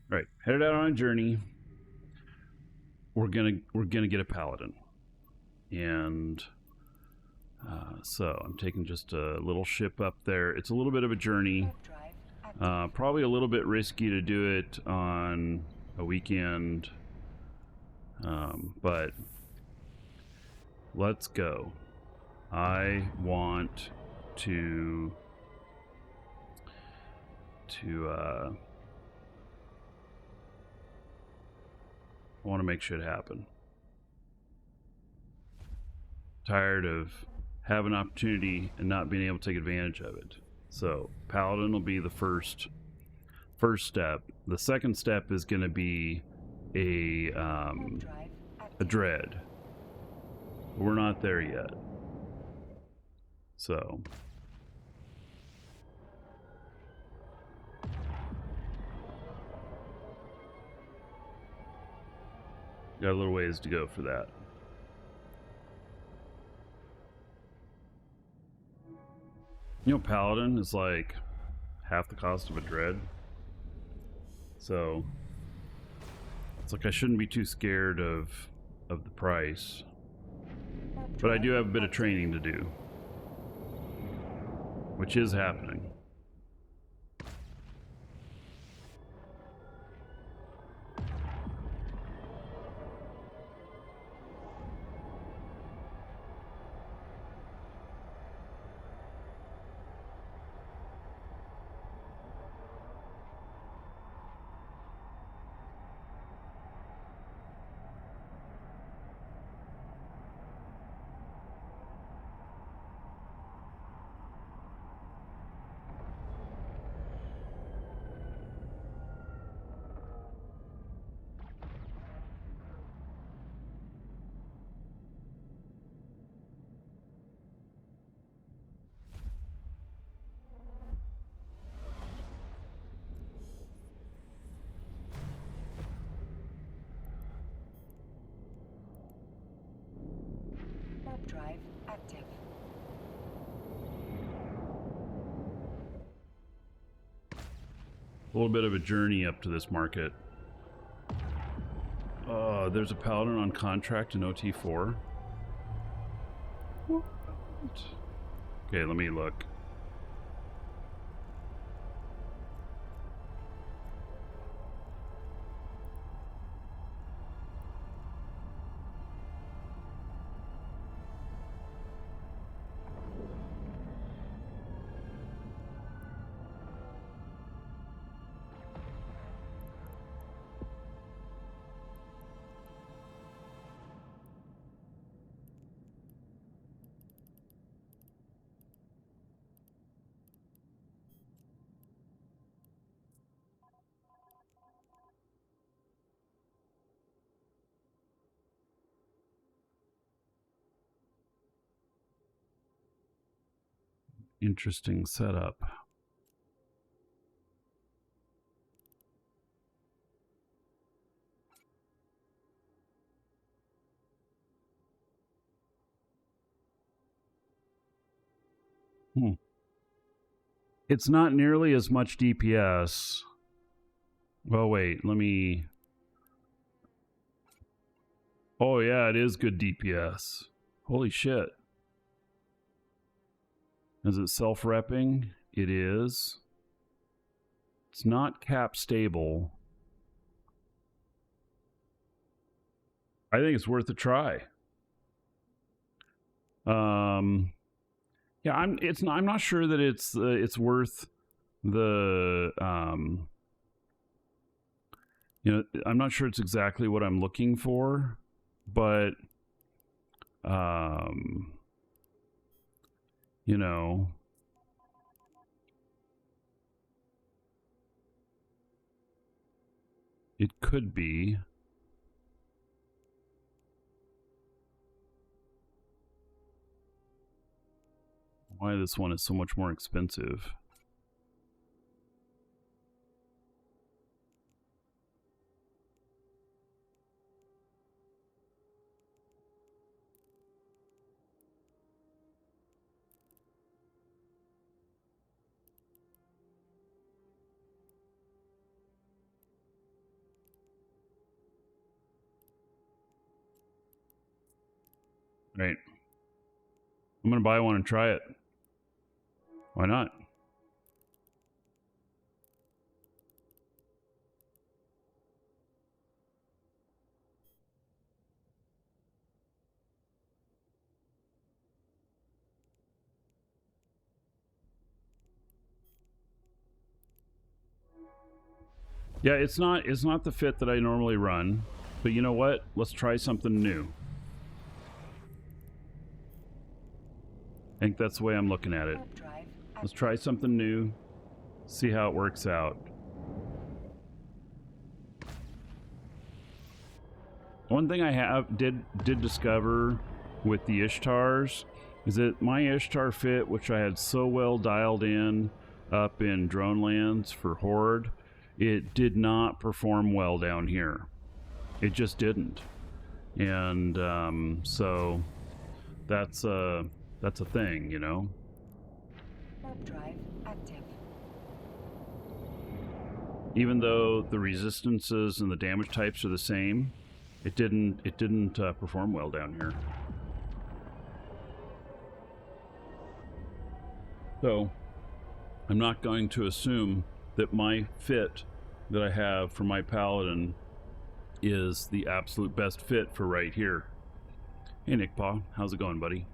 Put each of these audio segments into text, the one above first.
Right, headed out on a journey. We're gonna get a paladin, and so I'm taking just a little ship up there. It's a little bit of a journey, probably a little bit risky to do it on a weekend, but let's go. I want to I want to make shit happen. Tired of having an opportunity and not being able to take advantage of it. So Paladin will be the first step. The second step is going to be a dread. We're not there yet. So got a little ways to go for that. You know, Paladin is like half the cost of a dread. So it's like I shouldn't be too scared of the price. But I do have a bit of training to do, which is happening. Drive active. A little bit of a journey up to this market. There's a Paladin on contract in OT4. What? Okay, let me look. Interesting setup. It's not nearly as much DPS. Well, wait, let me... Oh yeah, it is good DPS. Holy shit. Is it self-repping? It is. It's not cap stable. I think it's worth a try. Yeah, I'm not sure that it's worth the you know, I'm not sure it's exactly what I'm looking for, but you know, it could be. Why this one is so much more expensive. Right. I'm going to buy one and try it. Why not? Yeah, it's not the fit that I normally run, but you know what? Let's try something new. I think that's the way I'm looking at it. Let's try something new, see how it works out. One thing I did discover with the Ishtars is that my Ishtar fit, which I had so well dialed in up in Drone Lands for Horde, it did not perform well down here. It just didn't. And so that's a thing, you know. Warp drive active. Even though the resistances and the damage types are the same, it didn't perform well down here. So I'm not going to assume that my fit that I have for my Paladin is the absolute best fit for right here. Hey Nick Paw, how's it going, buddy?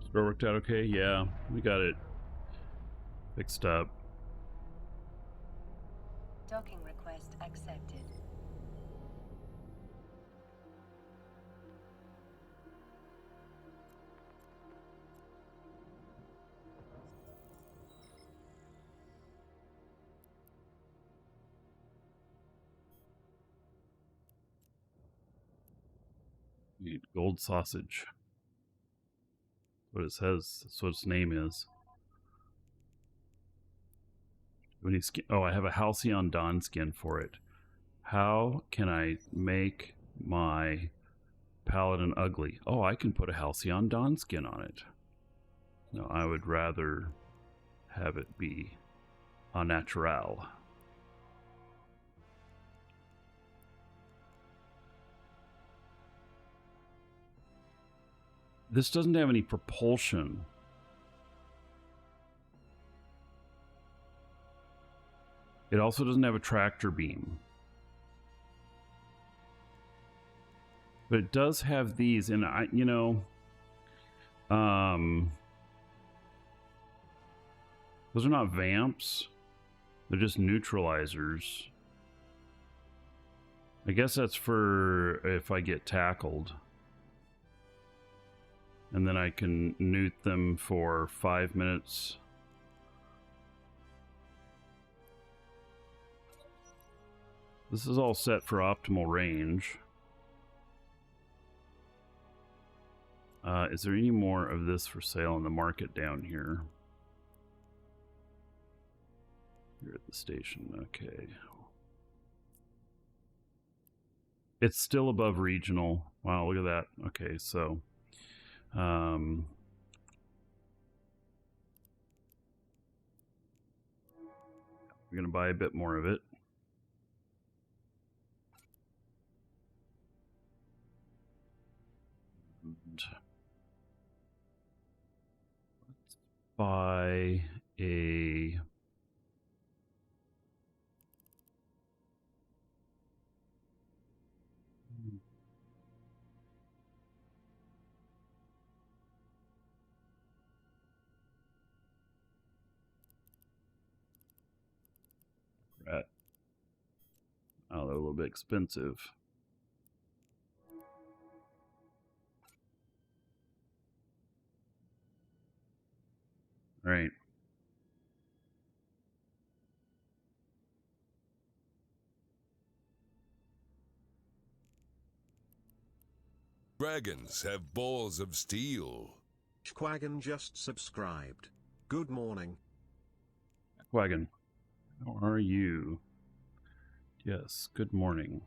Store worked out okay? Yeah, we got it fixed up. Docking request accepted. Need gold sausage. What it says, that's what its name is. We need skin. Oh, I have a Halcyon Dawn skin for it. How can I make my Paladin ugly? Oh, I can put a Halcyon Dawn skin on it. No, I would rather have it be au natural. This doesn't have any propulsion. It also doesn't have a tractor beam. But it does have these, and you know, those are not vamps. They're just neutralizers. I guess that's for if I get tackled. And then I can newt them for 5 minutes. This is all set for optimal range. Is there any more of this for sale in the market down here? You're at the station, okay. It's still above regional. Wow, look at that. Okay, so we're gonna buy a bit more of it. And let's buy a rat. Oh, they're a little bit expensive. All right. Dragons have balls of steel. Schquagan just subscribed. Good morning. Quaggin, how are you? Yes, good morning.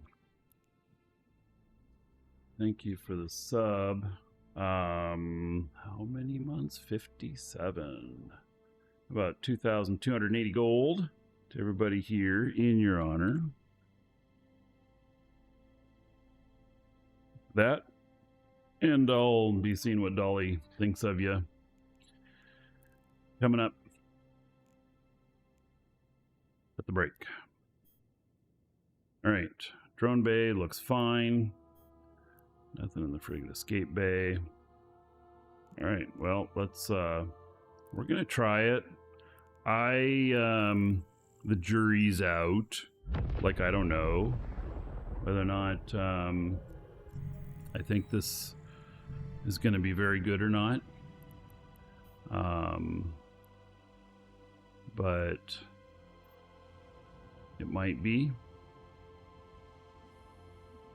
Thank you for the sub. How many months? 57. About 2,280 gold to everybody here in your honor. That, and I'll be seeing what Dolly thinks of you. Coming up at the break. All right, drone bay looks fine. Nothing in the frigate escape bay. All right, well, let's we're gonna try it. The jury's out. Like, I don't know whether or not I think this is gonna be very good or not. But it might be,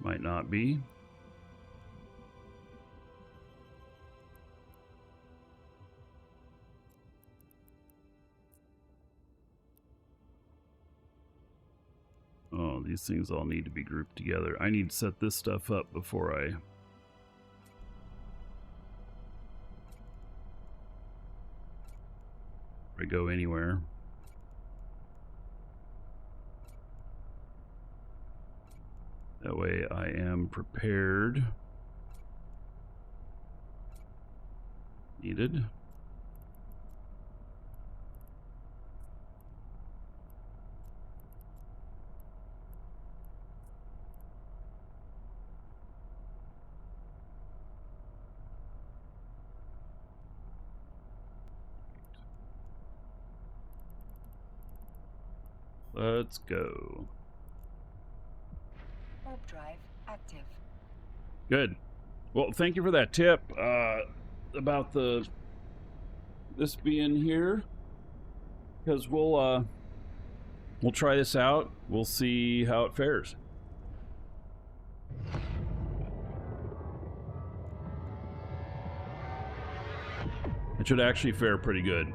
might not be. Oh, these things all need to be grouped together. I need to set this stuff up before I go anywhere. That way I am prepared. Needed. Let's go. Warp drive active. Good. Well, thank you for that tip about this being here, because we'll try this out. We'll see how it fares. It should actually fare pretty good.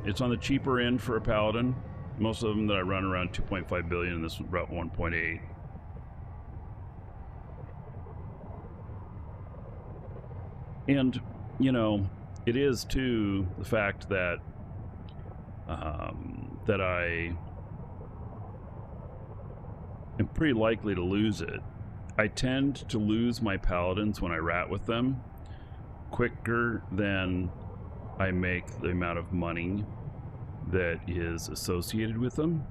It's on the cheaper end for a Paladin. Most of them that I run around 2.5 billion, and this was about 1.8. And, you know, it is too the fact that that I am pretty likely to lose it. I tend to lose my Paladins when I rat with them quicker than I make the amount of money that is associated with them,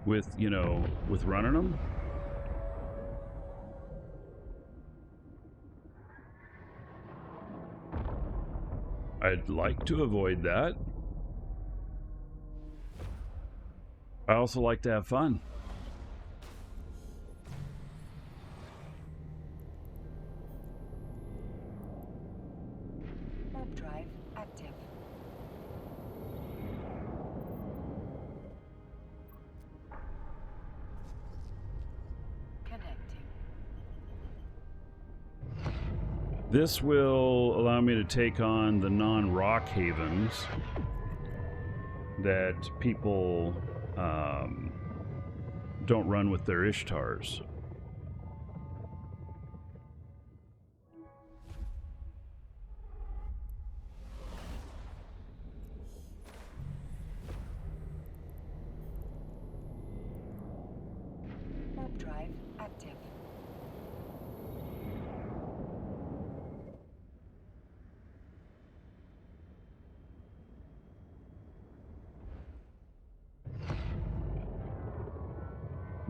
with running them. I'd like to avoid that. I also like to have fun. Warp drive active. Connecting. This will allow me to take on the non-rock havens that people don't run with their Ishtars. Warp drive active.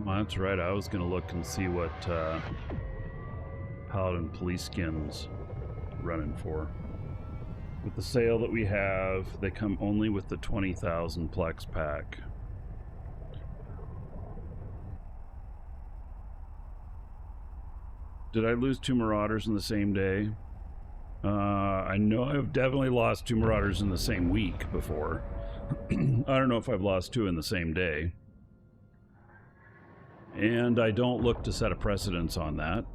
Well, that's right. I was going to look and see what Paladin police skins running for. With the sale that we have, they come only with the 20,000 Plex pack. Did I lose 2 Marauders in the same day? I know I've definitely lost 2 Marauders in the same week before. I don't know if I've lost 2 in the same day. And I don't look to set a precedence on that.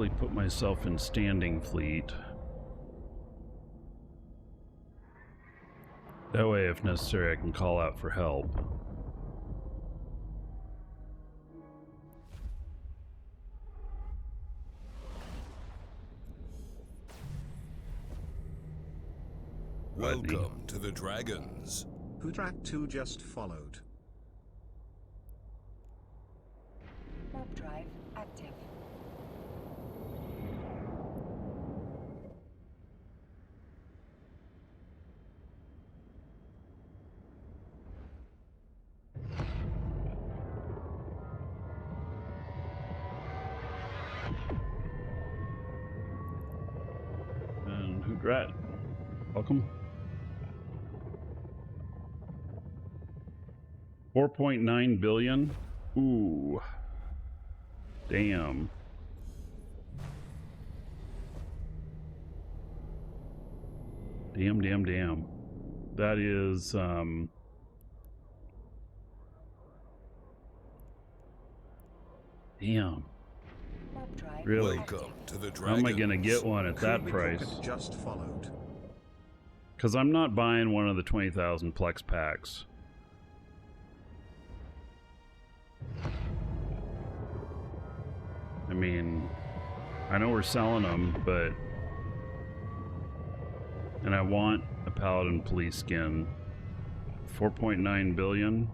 probably put myself in standing fleet. That way, if necessary, I can call out for help. Welcome to the Dragons. Hudrak 2 just followed. Warp drive active. And Hudrat, welcome. 4.9 billion. Ooh. Damn. Damn. That is, damn. Warp drive Really? Welcome to the How Dragons. am I gonna get one at that Kubrick price? Rocket just followed. Because I'm not buying one of the 20,000 Plex packs. I mean, I know we're selling them, but... And I want a Paladin police skin. 4.9 billion?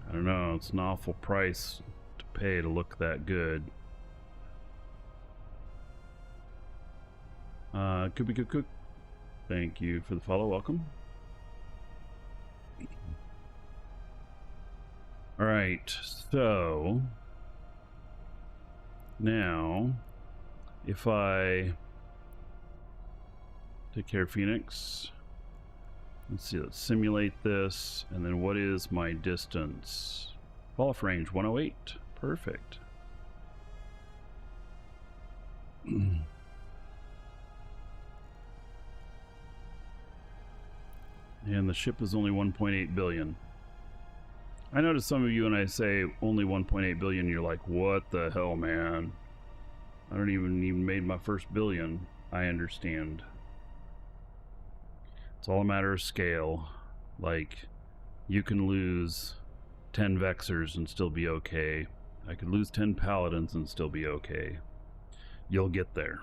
I don't know, it's an awful price to pay to look that good. Cook. Thank you for the follow, welcome. Alright, so... Now, if I take care of Phoenix, let's see, let's simulate this, and then what is my distance? Fall off range 108, perfect. And the ship is only 1.8 billion. I notice some of you, when I say only 1.8 billion, you're like, what the hell, man? I don't even made my first billion. I understand. It's all a matter of scale. Like, you can lose 10 Vexers and still be okay. I could lose 10 Paladins and still be okay. You'll get there.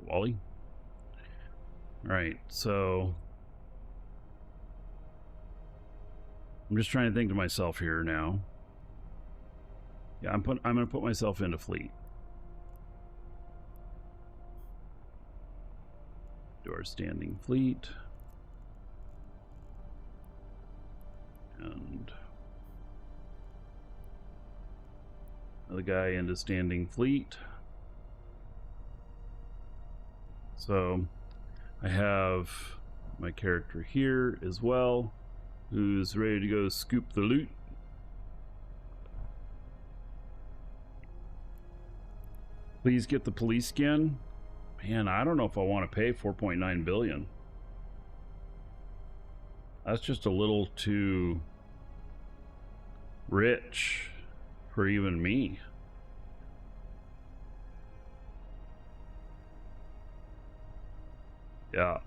Wally? Alright, so... I'm just trying to think to myself here now. Yeah, I'm gonna put myself into fleet. Do our standing fleet. And another guy into standing fleet. So I have my character here as well, who's ready to go scoop the loot. Please get the police skin. Man, I don't know if I want to pay 4.9 billion. That's just a little too rich for even me. Yeah.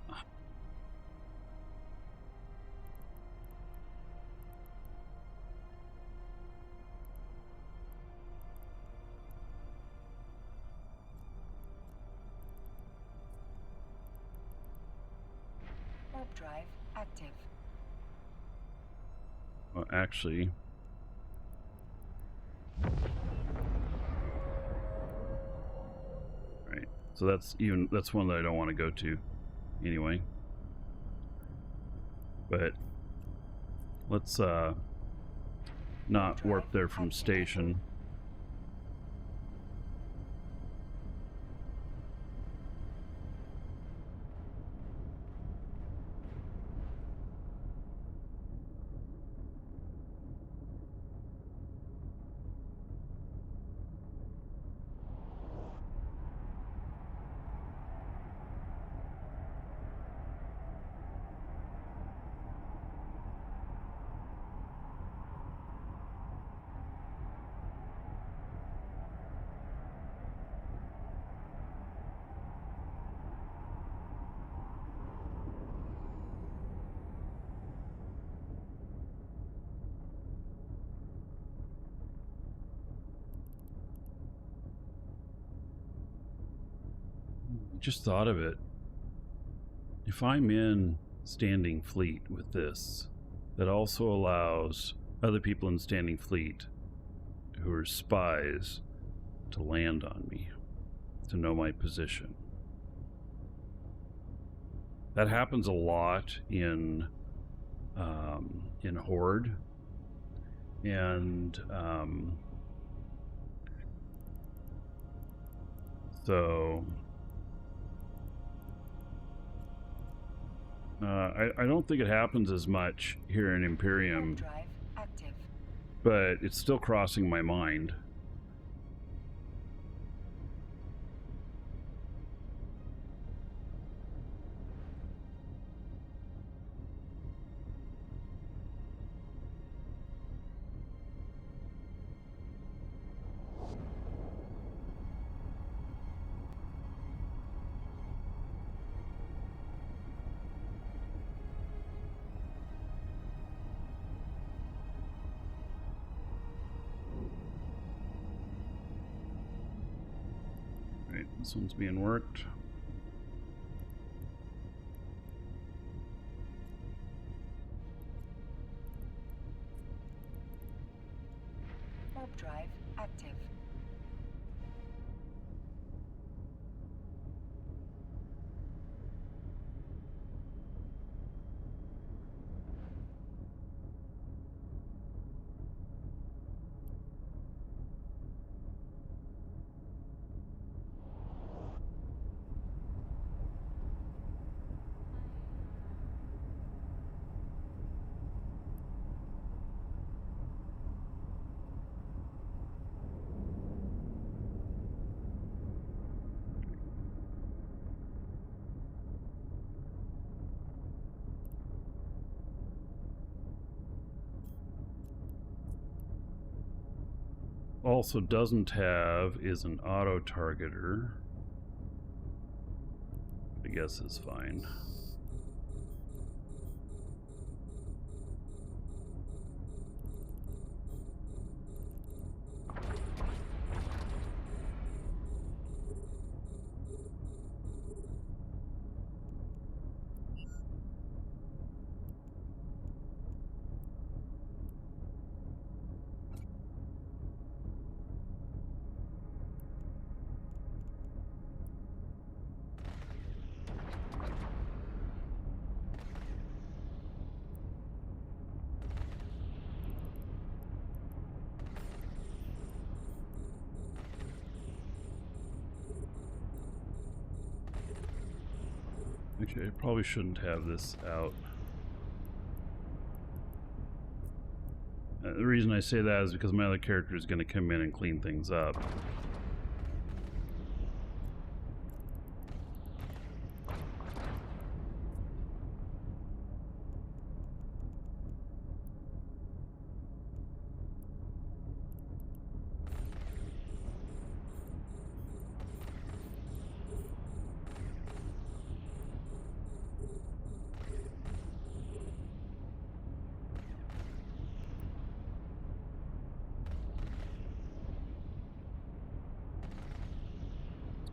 Warp drive active. Well, actually, right. So that's one that I don't want to go to anyway. But let's not warp there from station. just thought of it. If I'm in standing fleet with this, that also allows other people in standing fleet who are spies to land on me, to know my position. That happens a lot in Horde, and so I don't think it happens as much here in Imperium, Warp drive active. but it's still crossing my mind. Right, this one's being worked. Warp drive active. Also doesn't have is an auto targeter. I guess is fine. Actually, I probably shouldn't have this out. The reason I say that is because my other character is going to come in and clean things up.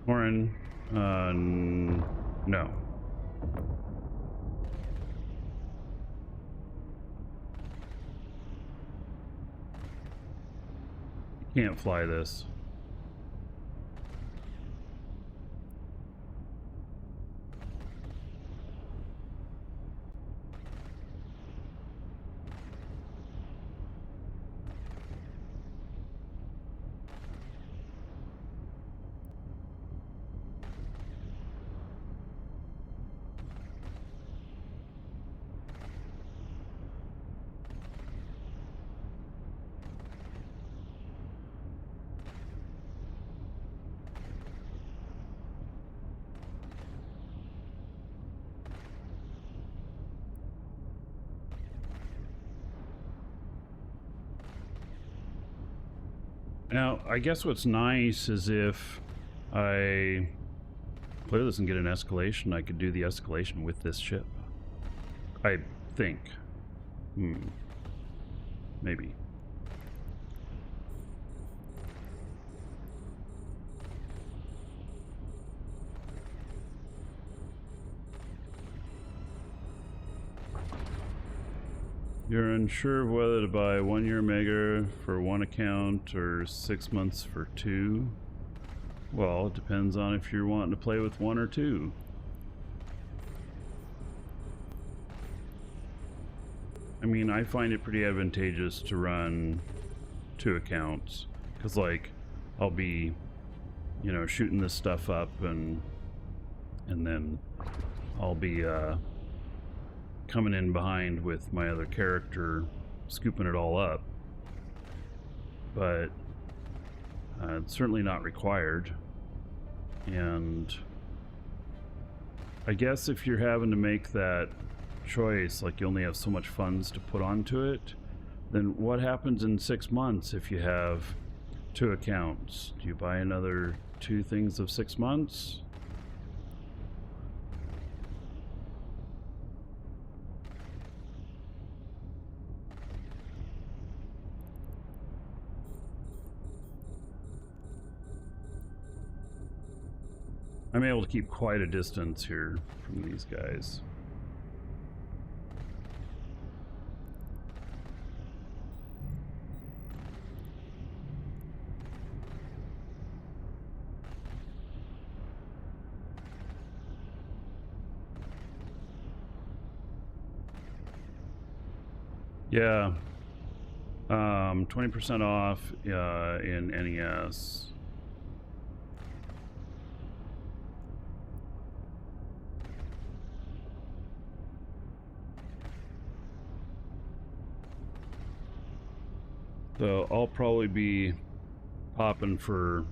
Orin, no. You can't fly this. Now, I guess what's nice is if I clear this and get an escalation, I could do the escalation with this ship. I think. Maybe. You're unsure of whether to buy 1 year Omega for 1 account or 6 months for 2. Well, it depends on if you're wanting to play with 1 or 2. I mean, I find it pretty advantageous to run 2 accounts, because like I'll be, you know, shooting this stuff up and then I'll be coming in behind with my other character, scooping it all up. But it's certainly not required. And I guess if you're having to make that choice, like you only have so much funds to put onto it, then what happens in 6 months if you have 2 accounts? Do you buy another 2 things of 6 months? I'm able to keep quite a distance here from these guys. Yeah, 20% off in NES. So I'll probably be popping for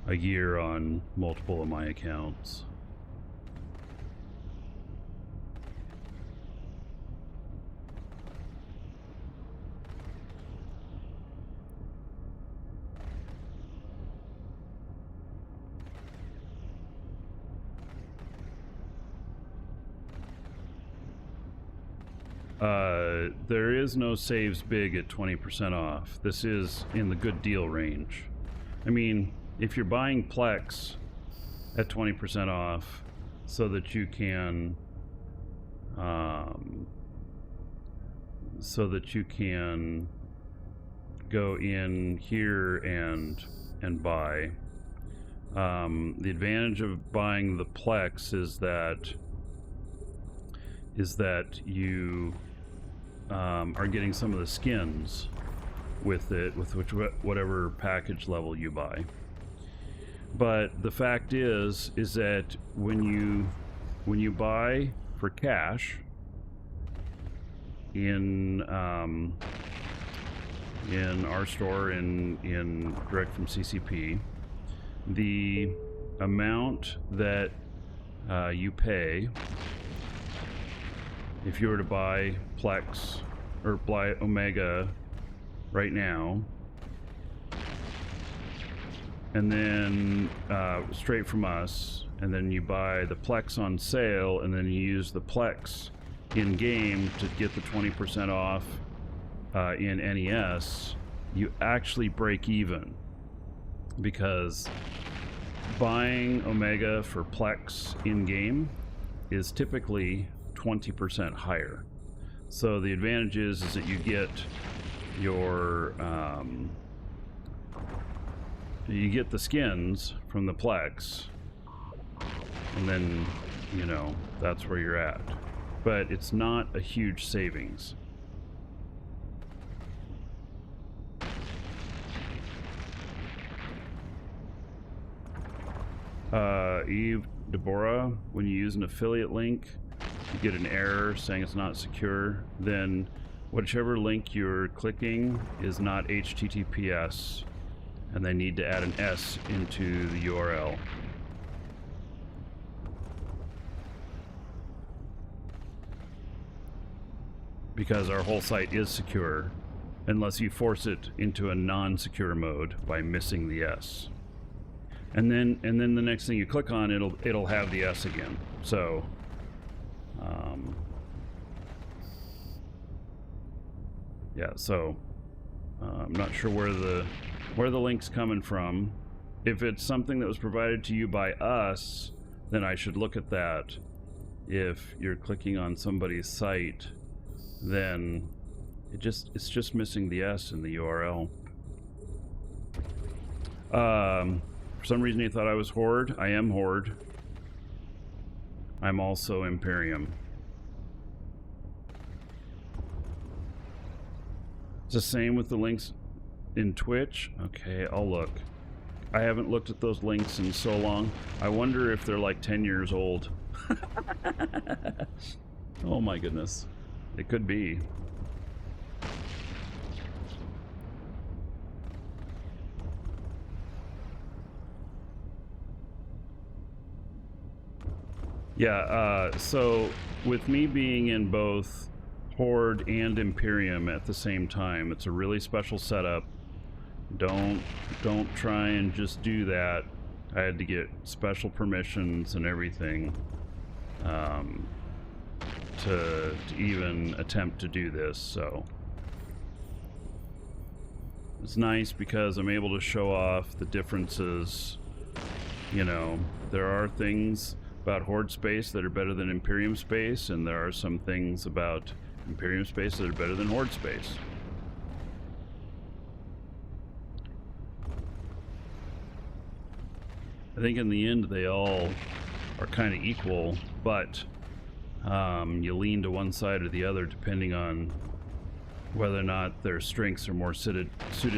a year on multiple of my accounts. There is no saves big at 20% off. This is in the good deal range. I mean, if you're buying Plex at 20% off so that you can go in here and buy. The advantage of buying the Plex is that you are getting some of the skins with it, with whatever package level you buy. But the fact is that when you buy for cash in our store in direct from CCP, the amount that you pay if you were to buy Plex or buy Omega right now, and then straight from us, and then you buy the Plex on sale, and then you use the Plex in game to get the 20% off in NES, you actually break even, because buying Omega for Plex in game is typically 20% higher. So the advantage is that you get your you get the skins from the Plex, and then, you know, that's where you're at. But it's not a huge savings. Eve Deborah, when you use an affiliate link, you get an error saying it's not secure. Then whichever link you're clicking is not HTTPS, and they need to add an S into the URL. Because our whole site is secure, unless you force it into a non-secure mode by missing the S. And then the next thing you click on, it'll have the S again. So yeah, so I'm not sure where the link's coming from. If it's something that was provided to you by us, then I should look at that. If you're clicking on somebody's site then it's just missing the S in the URL. For some reason you thought I was Horde. I am Horde. I'm also Imperium. It's the same with the links in Twitch. Okay, I'll look. I haven't looked at those links in so long. I wonder if they're like 10 years old. Oh my goodness. It could be. Yeah, so with me being in both Horde and Imperium at the same time, it's a really special setup. Don't try and just do that. I had to get special permissions and everything to even attempt to do this, so it's nice because I'm able to show off the differences. You know, there are things about Horde space that are better than Imperium space, and there are some things about Imperium space that are better than Horde space. I think in the end they all are kind of equal, but you lean to one side or the other depending on whether or not their strengths are more suited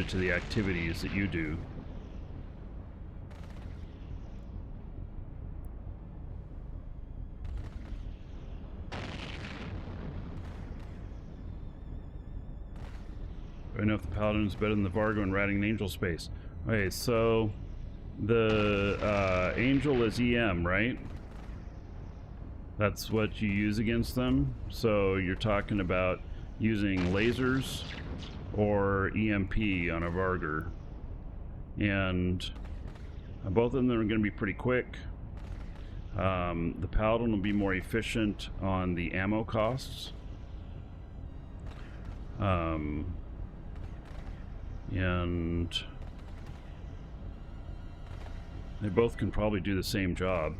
to the activities that you do. I know if the Paladin is better than the Vargo in ratting an Angel space. Okay, so the Angel is EM, right? That's what you use against them. So you're talking about using lasers or EMP on a Varger. And both of them are going to be pretty quick. The Paladin will be more efficient on the ammo costs. And they both can probably do the same job.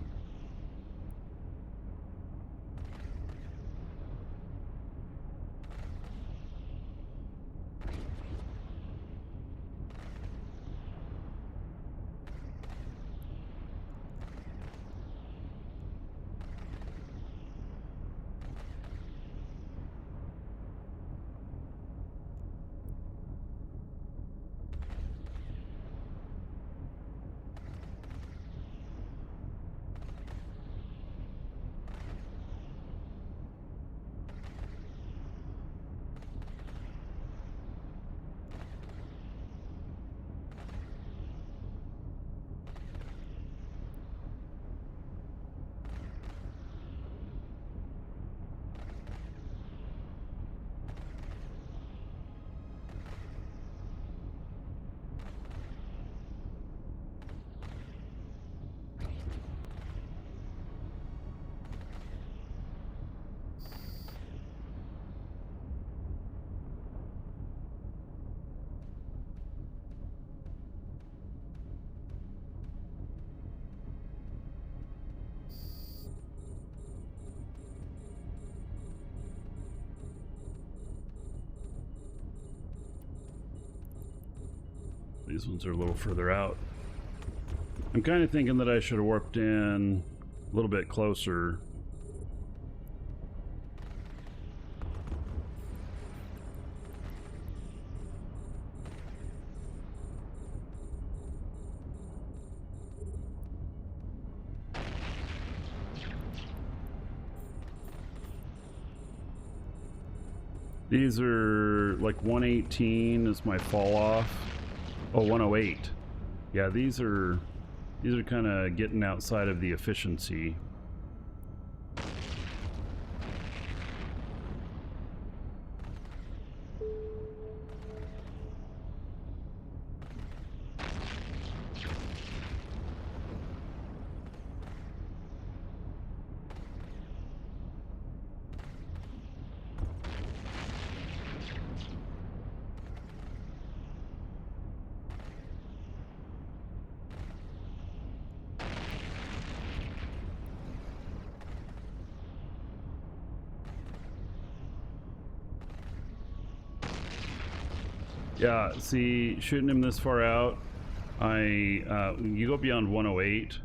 These ones are a little further out. I'm kind of thinking that I should have warped in a little bit closer. These are like 118 is my fall off. Oh, 108. Yeah, these are kind of getting outside of the efficiency. Yeah, see, shooting him this far out, you go beyond 108,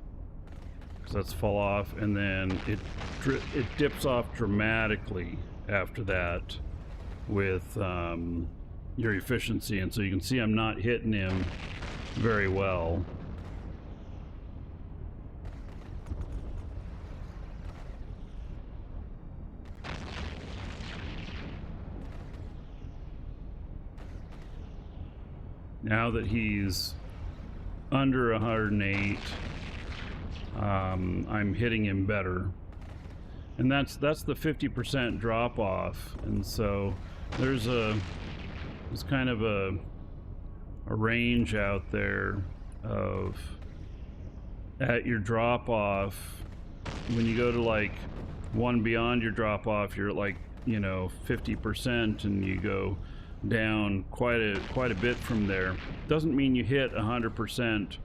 because that's fall off, and then it dips off dramatically after that with your efficiency, and so you can see I'm not hitting him very well. Now that he's under 108, I'm hitting him better, and that's the 50% drop off. And so there's kind of a range out there of at your drop off. When you go to like one beyond your drop off, you're at like 50%, and you go down quite a bit from there. Doesn't mean you hit 100%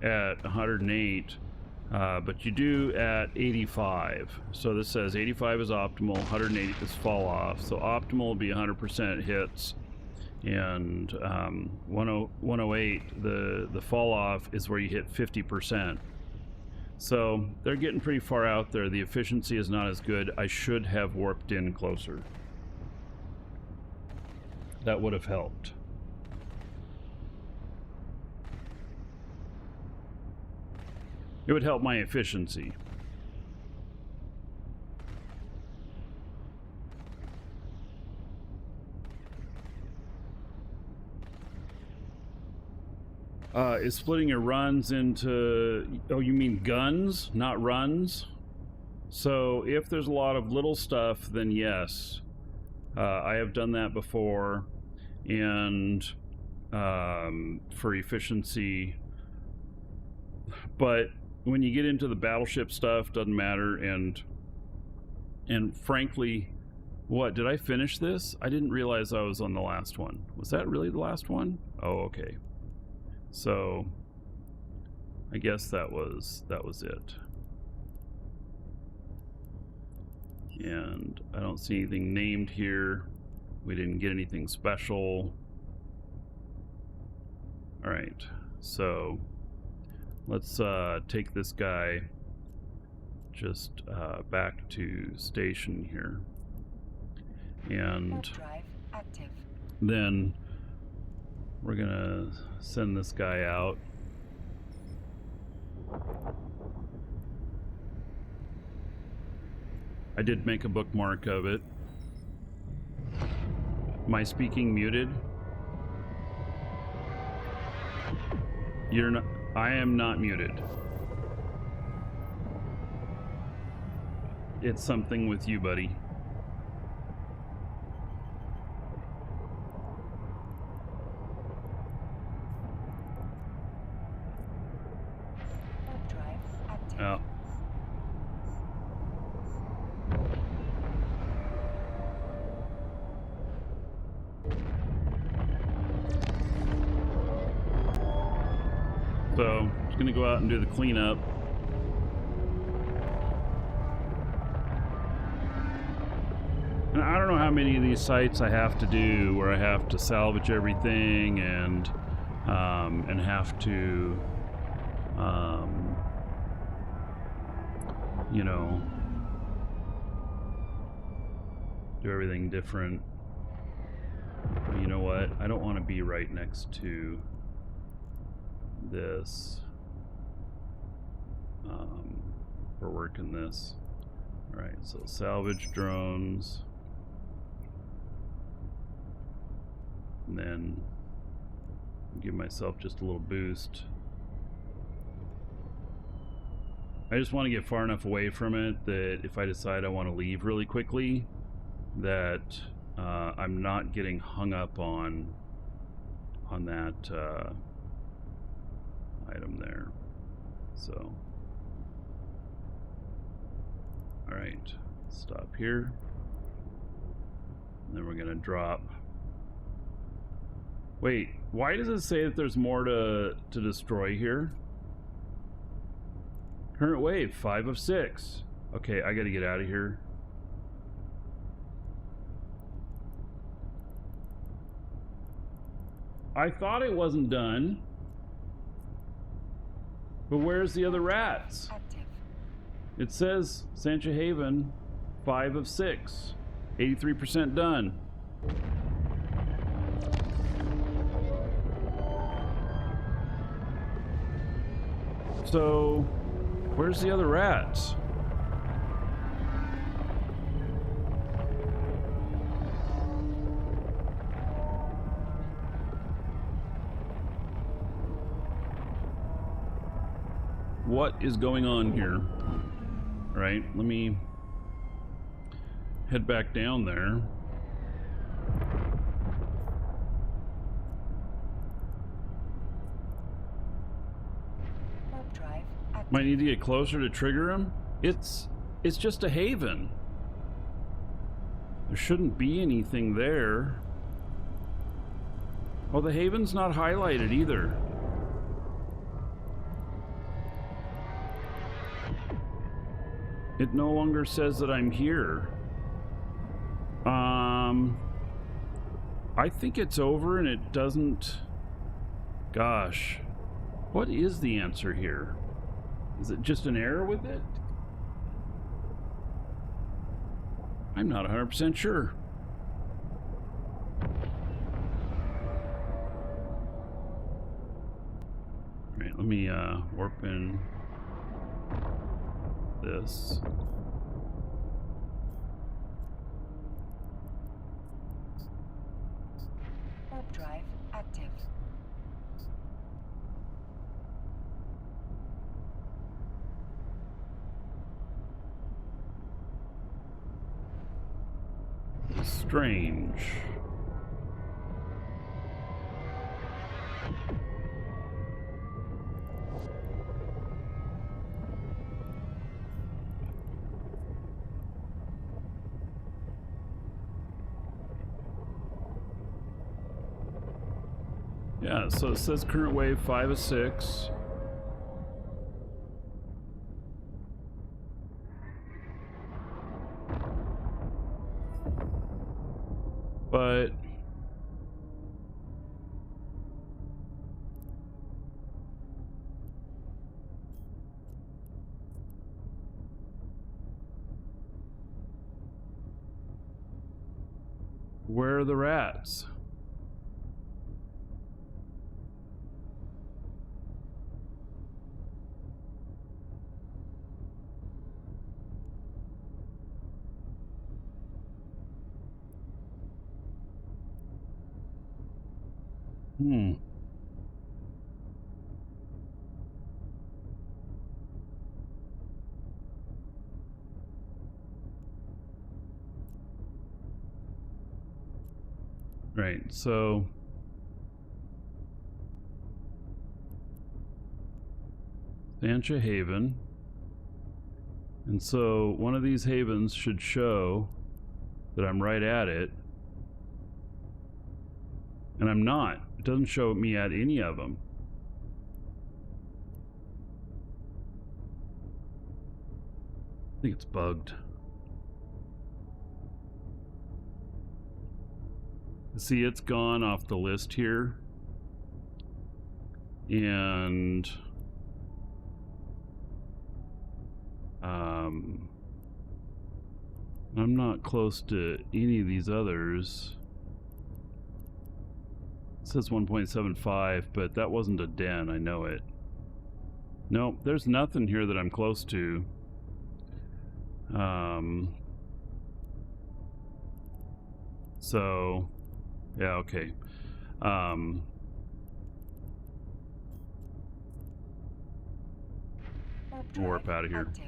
at 108, but you do at 85. So this says 85 is optimal, 108 is fall off. So optimal will be 100% hits, and 108, the fall off, is where you hit 50%. So they're getting pretty far out there. The efficiency is not as good. I should have warped in closer. That would have helped. It would help my efficiency. Is splitting your runs into... Oh, you mean guns, not runs? So if there's a lot of little stuff, then yes. I have done that before, and for efficiency. But when you get into the battleship stuff, doesn't matter. And frankly, what, did I finish this? I didn't realize I was on the last one. Was that really the last one? Oh, okay. So I guess that was it. And I don't see anything named here. We didn't get anything special. All right, so let's take this guy just back to station here, and Warp drive active. then we're gonna send this guy out. I did make a bookmark of it. Am I speaking muted? You're not. I am not muted. It's something with you, buddy. Warp drive active. Oh. So, just gonna go out and do the cleanup. And I don't know how many of these sites I have to do where I have to salvage everything and have to, do everything different. But you know what? I don't want to be right next to this. We're working this. All right, so salvage drones, and then give myself just a little boost. I just want to get far enough away from it that if I decide I want to leave really quickly, that I'm not getting hung up on that item there. So, all right, stop here. And then we're gonna drop. Wait, why does it say that there's more to destroy here? Current wave, 5 of 6. Okay, I gotta get out of here. I thought it wasn't done. But where's the other rats? Active. It says Sancha Haven, 5 of 6. 83% done. So, where's the other rats? What is going on here? All right, let me head back down there. Warp drive active. Might need to get closer to trigger him. It's just a haven. There shouldn't be anything there. Oh, the haven's not highlighted either. It no longer says that I'm here. I think it's over and it doesn't... Gosh. What is the answer here? Is it just an error with it? I'm not 100% sure. Alright, let me warp in this. Warp drive active. Strange. Yeah, so it says current wave 5 of 6. But where are the rats? Right, so Sancha Haven. And so one of these havens should show that I'm right at it. And I'm not. It doesn't show me at any of them. I think it's bugged. See, it's gone off the list here. And I'm not close to any of these others. It says 1.75, but that wasn't a den, I know it. Nope, there's nothing here that I'm close to. So, yeah, okay. Warp out of here. Active.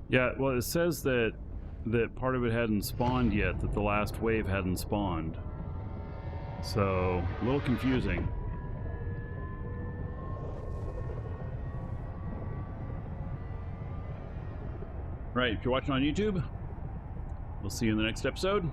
Yeah, well, it says that part of it hadn't spawned yet, that the last wave hadn't spawned. So, a little confusing. Right, if you're watching on YouTube, we'll see you in the next episode.